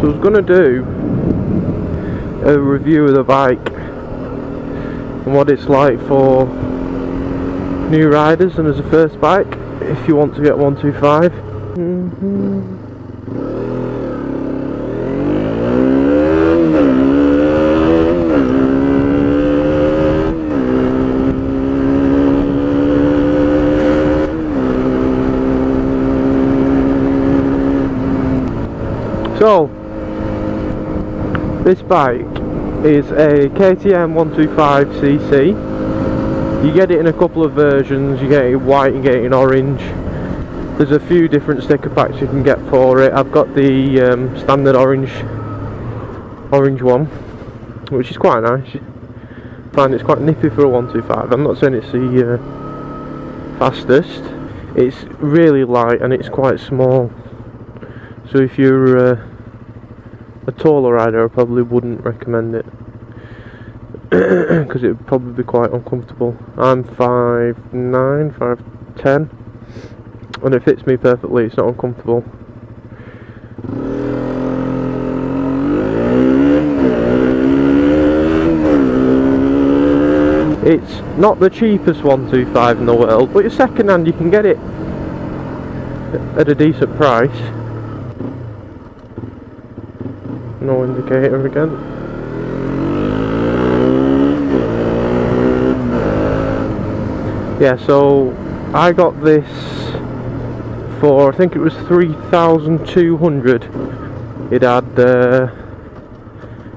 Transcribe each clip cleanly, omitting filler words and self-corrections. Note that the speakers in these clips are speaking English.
So I was going to do a review of the bike and what it's like for new riders and as a first bike if you want to get 125. So this bike is a KTM 125cc. You get it in a couple of versions. You get it in white, you get it in orange. There's a few different sticker packs you can get for it. I've got the standard orange one, which is quite nice. I find it's quite nippy for a 125. I'm not saying it's the fastest. It's really light and it's quite small. So if you're a taller rider, I probably wouldn't recommend it because it would probably be quite uncomfortable. I'm 5'9", 5'10", and it fits me perfectly. It's not uncomfortable. It's not the cheapest 125 in the world, but second hand you can get it at a decent price. No indicator again. Yeah, so I got this for, I think it was 3,200. It had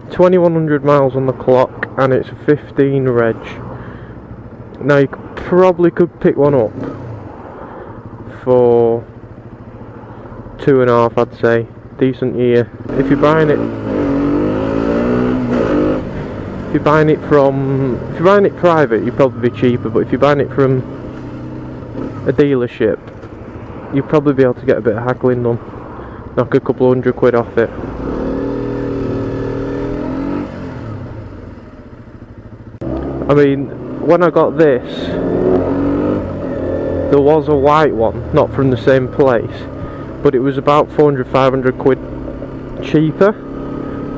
2,100 miles on the clock and it's a 15 reg. Now you probably could pick one up for 2.5, I'd say. Decent year. If you're buying it private, you'd probably be cheaper, but if you're buying it from a dealership, you'd probably be able to get a bit of haggling done, knock a couple £100 off it. I mean, when I got this, there was a white one, not from the same place, but it was about 400-500 quid cheaper,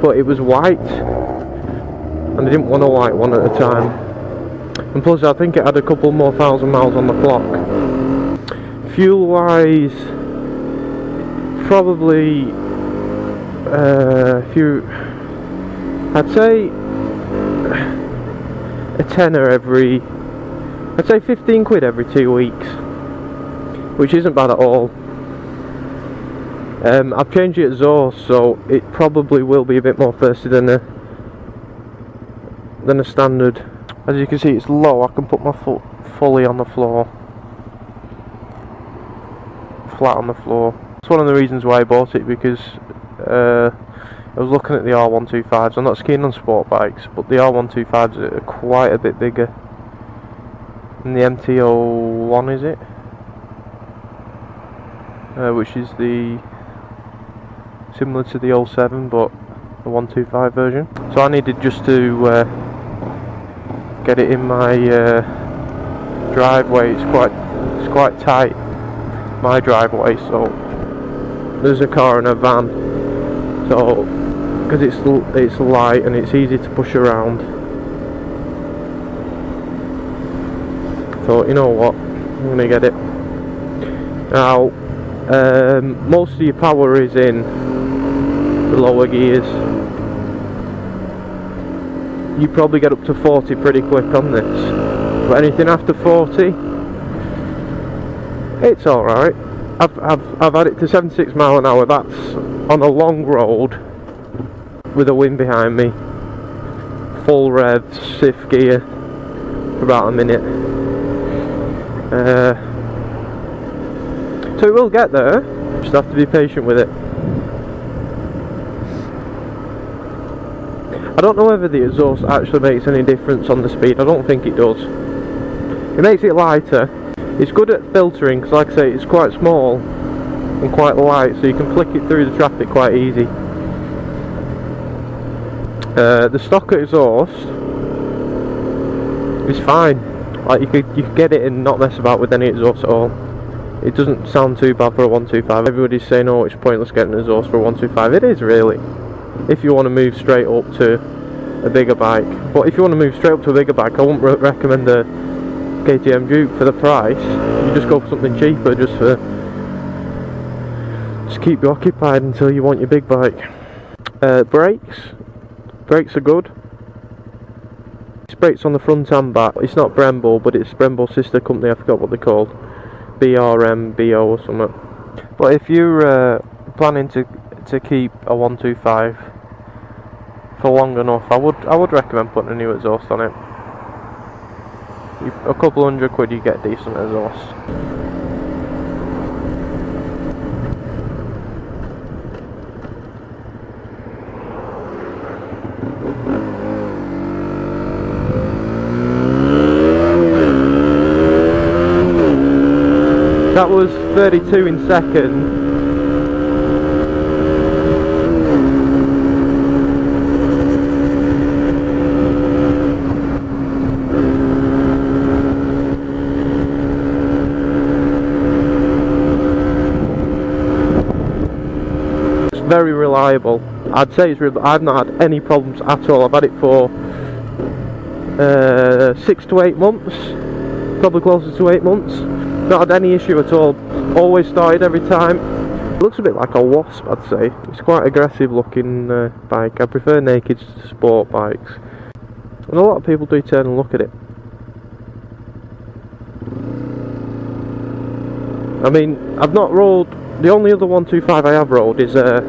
but it was white and I didn't want a white one at the time, and plus I think it had a couple more thousand miles on the clock. Fuel wise, probably I'd say a tenner every, I'd say 15 quid every 2 weeks, which isn't bad at all. I've changed the exhaust, so it probably will be a bit more thirsty than a standard. As you can see, it's low. I can put my foot fully on the floor, flat on the floor. It's one of the reasons why I bought it, because I was looking at the R125s. I'm not keen on sport bikes, but the R125s are quite a bit bigger than the MT-01, is it? Which is the similar to the 07, but the 125 version. So I needed just to get it in my driveway. It's quite tight, my driveway, so there's a car and a van, so because it's light and it's easy to push around, thought, you know what, I'm gonna get it. Now most of your power is in the lower gears. You probably get up to 40 pretty quick on this, but anything after 40, it's alright. I've had it to 76 mile an hour. That's on a long road with a wind behind me, full rev, shift gear for about a minute. So it will get there, just have to be patient with it. I don't know whether the exhaust actually makes any difference on the speed. I don't think it does. It makes it lighter. It's good at filtering, because like I say, it's quite small and quite light, so you can flick it through the traffic quite easy. The stock exhaust is fine. Like you could get it and not mess about with any exhaust at all. It doesn't sound too bad for a 125. Everybody's saying, oh, it's pointless getting an exhaust for a 125. It is really, if you want to move straight up to a bigger bike. But if you want to move straight up to a bigger bike, I wouldn't recommend a KTM Duke for the price. You just go for something cheaper, just keep you occupied until you want your big bike. Brakes are good. It's brakes on the front and back. It's not Brembo, but it's Brembo's sister company. I forgot what they're called. BO or something. But if you're planning to keep a 125 for long enough, I would recommend putting a new exhaust on it. A couple £100 you get decent exhaust. That was 32 in second. It's very reliable. I'd say it's I've not had any problems at all. I've had it for 6 to 8 months, probably closer to 8 months. Not had any issue at all. Always started every time. It looks a bit like a Wasp, I'd say. It's quite aggressive looking bike. I prefer naked sport bikes, and a lot of people do turn and look at it. I mean, I've not rolled. The only other 125 I have rolled is a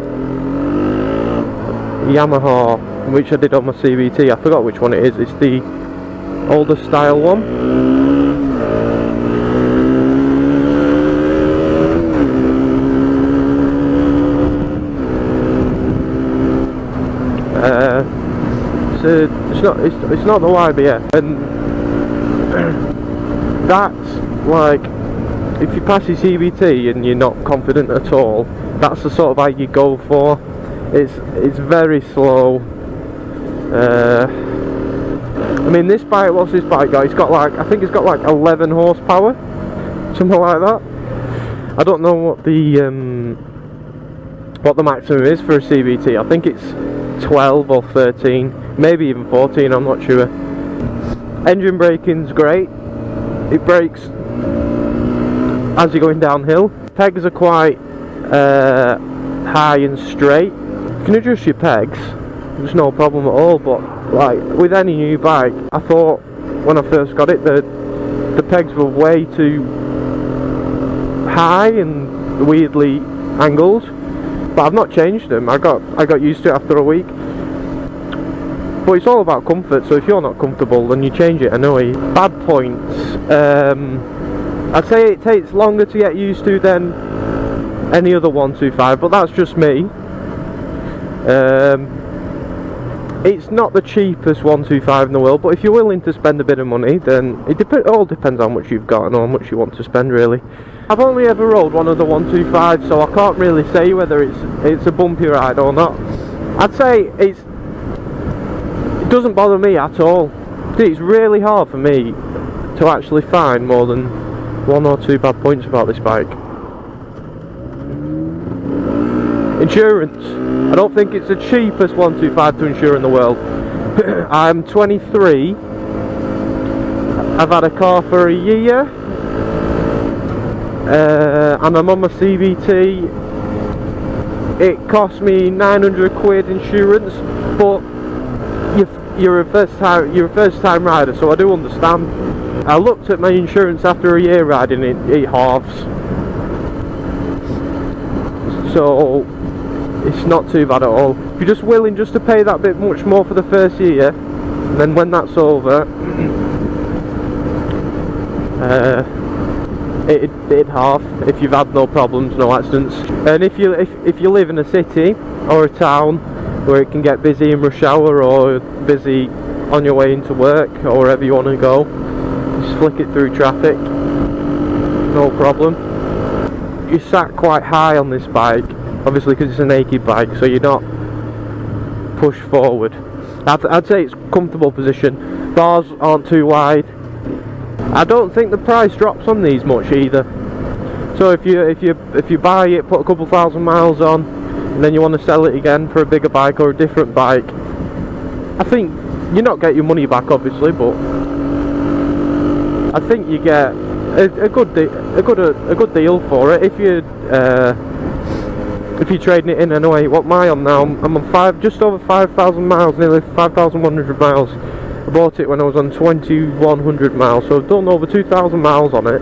Yamaha, which I did on my CVT. I forgot which one it is. It's the older style one. It's not the YBF, and that's like, if you pass your CVT and you're not confident at all, that's the sort of bike you go for. It's very slow. I mean, this bike, what's this bike got? It's got like, I think it's got like 11 horsepower, something like that. I don't know what the maximum is for a CVT. I think it's 12 or 13, maybe even 14, I'm not sure. Engine braking's great. It brakes as you're going downhill. Pegs are quite high and straight. You can adjust your pegs, there's no problem at all, but like with any new bike, I thought when I first got it the pegs were way too high and weirdly angled. But I've not changed them. I got used to it after a week. But it's all about comfort, so if you're not comfortable then you change it anyway. Bad points. I'd say it takes longer to get used to than any other 125, but that's just me. It's not the cheapest 125 in the world, but if you're willing to spend a bit of money, then it all depends how much you've got and how much you want to spend, really. I've only ever rode one of the 125, so I can't really say whether it's a bumpy ride or not. I'd say it doesn't bother me at all. It's really hard for me to actually find more than 1 or 2 bad points about this bike. Insurance. I don't think it's the cheapest 125 to insure in the world. I'm 23. I've had a car for a year. And I'm on my CVT. It cost me £900 insurance, but you're a first time rider, so I do understand. I looked at my insurance after a year riding it, it halves, so it's not too bad at all. If you're just willing just to pay that bit much more for the first year, and then when that's over, it'd half if you've had no problems, no accidents. And if you live in a city or a town where it can get busy in rush hour or busy on your way into work or wherever you want to go, just flick it through traffic, no problem. You're sat quite high on this bike, obviously because it's a naked bike, so you're not pushed forward. I'd say it's comfortable position. Bars aren't too wide. I don't think the price drops on these much either. So if you buy it, put a couple thousand miles on, and then you want to sell it again for a bigger bike or a different bike, I think you not get your money back, obviously, but I think you get a good deal for it if you're trading it in anyway. What am I on now? I'm on just over 5,000 miles, nearly 5,100 miles. I bought it when I was on 2,100 miles, so I've done over 2,000 miles on it,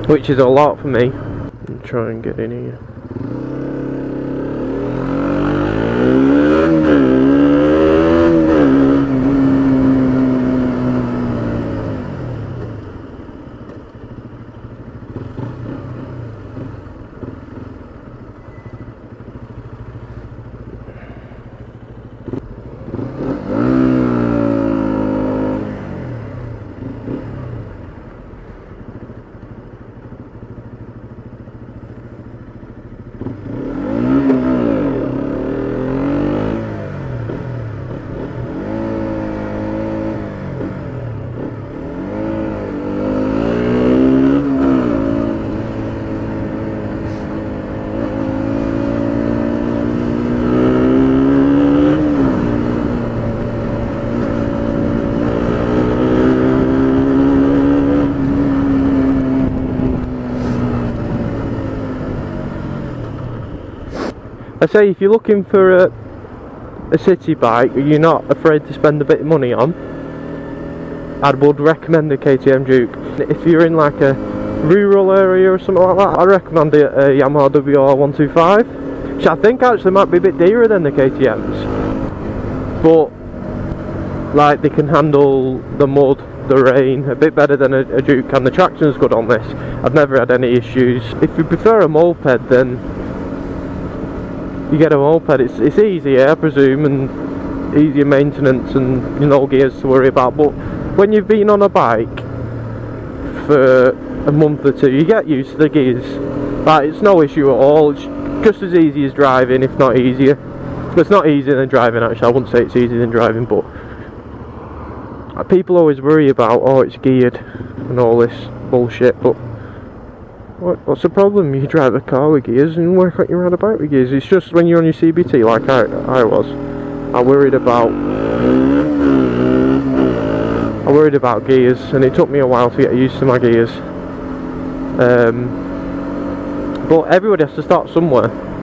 which is a lot for me. I'll try and get in here. I say if you're looking for a city bike you're not afraid to spend a bit of money on, I would recommend the KTM Duke. If you're in like a rural area or something like that, I recommend a Yamaha WR125, which I think actually might be a bit dearer than the KTMs, but like they can handle the mud, the rain a bit better than a Duke, and the traction's good on this. I've never had any issues. If you prefer a moped, then you get a moped. It's easier, I presume, and easier maintenance, and no gears to worry about. But when you've been on a bike for a month or two, you get used to the gears. Like, it's no issue at all. It's just as easy as driving, if not easier. But it's not easier than driving, actually. I wouldn't say it's easier than driving, but people always worry about, oh, it's geared and all this bullshit, but what's the problem? You drive a car with gears, and why can't you ride a bike with gears? It's just when you're on your CBT, like I was, I worried about gears, and it took me a while to get used to my gears. But everybody has to start somewhere.